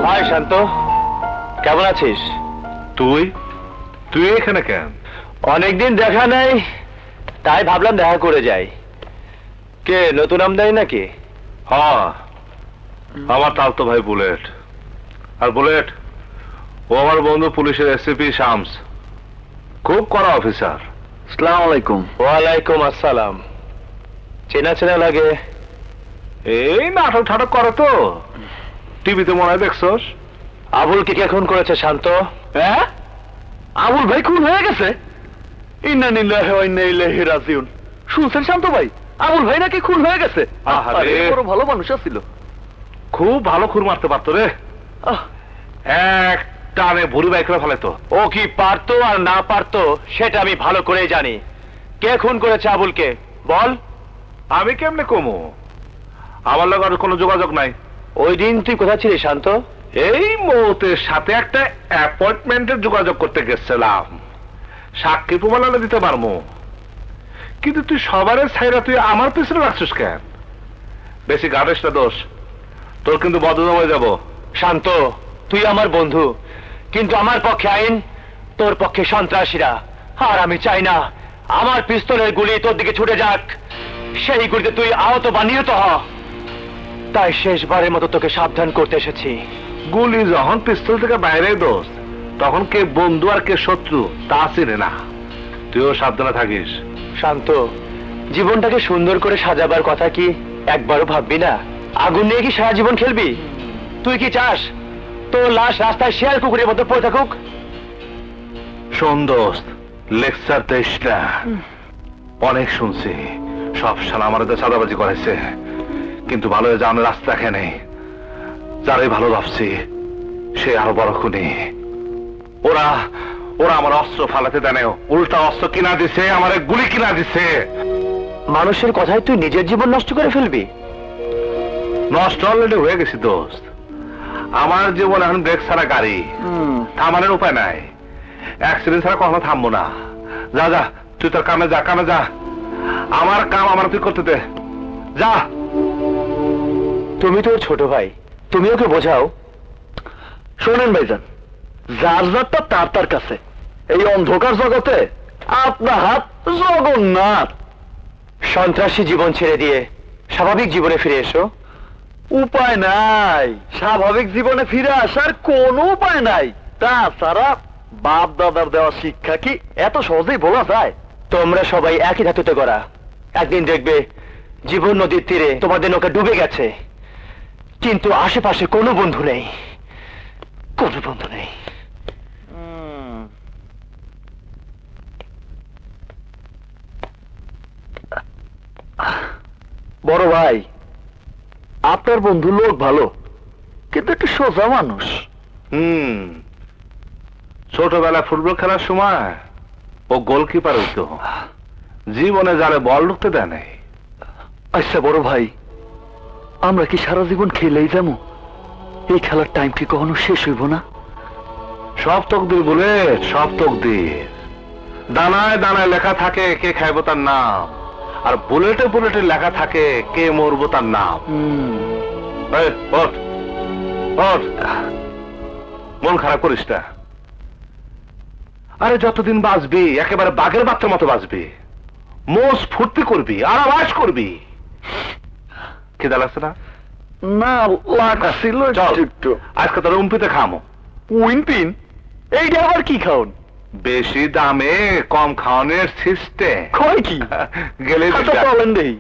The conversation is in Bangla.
হাই শান্ত, কেমন আছিস? তুই তুই এখানে কেন? অনেকদিন দেখা নাই, তাই ভাবলাম দেখা করে যাই। কে নতুন আমদানি নাকি? হ্যাঁ, আমার তালতো ভাই বুলেট। আর বুলেট ও আমার বন্ধু পুলিশের এসিপি শামস, খুব কড়া অফিসার। আসসালামু আলাইকুম। ওয়ালাইকুম আসসালাম। চেনা চেনা লাগে। এই নাটক ঠাটক করে তো, টিভিতে মনে হয় দেখছস। আবুলকে কে খুন করেছে শান্ত? হ্যাঁ, আবুল ভাই খুন হয়ে গেছে? ইন্না লিল্লাহি ওয়া ইন্না ইলাইহি রাজিউন। শুনছেন শান্ত ভাই, আবুল ভাই নাকি খুন হয়ে গেছে? আহারে। আরে, বড় ভালো মানুষ ছিল। খুব ভালো খুর মারতে পারতো রে, এক টানে ভুড়ি বাই করে ফেলাইতো। ও কি পারতো আর না পারতো সেটা আমি ভালো করেই জানি। কে খুন করেছে আবুলকে বল। আমি কেমনে কমু, আমার লগে আর কোনো যোগাযোগ নাই। ওই দিন তুই কোথায় ছিলি শান্ত? এই মুহূর্তের সাথে একটা অ্যাপয়েন্টমেন্টের যোগাযোগ করতে গেছিলাম, সাক্ষী প্রমাণ দিতে পারবো। কিন্তু তুই সবারে ছাইরা তুই আমার পিছনে রাখছিস কেন? বেশি গাড়িস না দোষ, তোর কিন্তু বদনাম হয়ে যাব। শান্ত, তুই আমার বন্ধু, কিন্তু আমার পক্ষে আইন, তোর পক্ষে সন্ত্রাসীরা। আর আমি চাই না আমার পিস্তলের গুলি তোর দিকে ছুটে যাক, সেই গুলিতে তুই আহত বা নিহত হ। তাই শেষবারের মতো তোকে সাবধান করতে এসেছি। গুলি যখন পিস্তল থেকে বাইরে দোষ, তখন কে বন্ধু আর কে শত্রু তা চিনে না। তুইও সাবধানে থাকিস। শান্ত, জীবনটাকে সুন্দর করে সাজাবার কথা কি একবারও ভাববি না? আগুন নিয়ে কি সারা জীবন খেলবি? তুই কি চাস তোর লাশ রাস্তায় শেয়াল কুকুরের মতো পড়ে থাকুক? শোন দোস্ত, লেকচার দিস না। অনেক শুনছি সব শালা আমার চাঁদাবাজি করেছে, কিন্তু ভালো জানার রাস্তা এখানে। যারাই ভালো ভাবছি সে আরো বড় খুনি। ওরা ওরা আমার অস্ত্র ফালাতে দেয়, উল্টা অস্ত্র কিনা দিছে, আমার গুলি কিনা দিছে। মানুষের কথায় তুই নিজের জীবন নষ্ট করে ফেলবি? নষ্ট অলরেডি হয়ে গেছি দোস্ত। আমার জীবন এখন ব্রেক ছাড়া গাড়ি, থামানোর উপায় নাই। অ্যাক্সিডেন্ট ছাড়া কখনো থামবো না। যা যা, তুই তোর কামে যা, কামে যা। আমার কাম আমার তুই করতে দে, যা। তুমি তোর ছোট ভাই, তুমি ওকে বোঝাও। শোনেন ভাইজান, যার যারটা তার তার কাছে। এই অন্ধকার জগতে আপনার হাত জগন্নাথ। সন্ত্রাসী জীবন ছেড়ে দিয়ে স্বাভাবিক জীবনে ফিরে এসো। উপায় নাই, স্বাভাবিক জীবনে ফিরে আসার কোনো উপায় নাই। তাছাড়া বাপ দাদার দেওয়া শিক্ষা কি এত সহজেই বলা যায়? তোমরা সবাই একই ধাতুতে গড়া। একদিন দেখবে জীবন নদীর তীরে তোমাদের নৌকা ডুবে গেছে, কিন্তু আশেপাশে কোনো বন্ধু নেই, কোনো বন্ধু নেই। বড় ভাই, আপনার বন্ধু লোক ভালো, কিন্তু একটু সোজা মানুষ। ছোটবেলা ফুটবল খেলার সময় ও গোলকিপার হইতো, জীবনে যারে বল ঢুকতে দেয় নাই। আচ্ছা বড় ভাই, আমরা কি সারা জীবন খেলেই যাবো? এই খেলার টাইম কি কখনো শেষ হইব না? সব তকদির বলে, সব তকদির। দানায় দানায় লেখা থাকে কে খাইব তার নাম, আর বুলেটে বুলেটে লেখা থাকে কে মরবো তার নাম। এই, ওঠ, ওঠ। মন খারাপ করিস না। আরে যতদিন বাঁচবি একেবারে বাঘের বাচ্চার মতো বাঁচবি, মোষ ফুর্তি করবি, আরামাস করবি। খিদা লাগছে না? না, লাগছিল একটু। আজকে তোর উম্পিতে খামো। উইনপিন? এইটা আবার কি খাওন? বেশি দামে কম খাওয়ানোর সিস্টেম। কয় কি? গেলে আচ্ছা, চলেন দেই।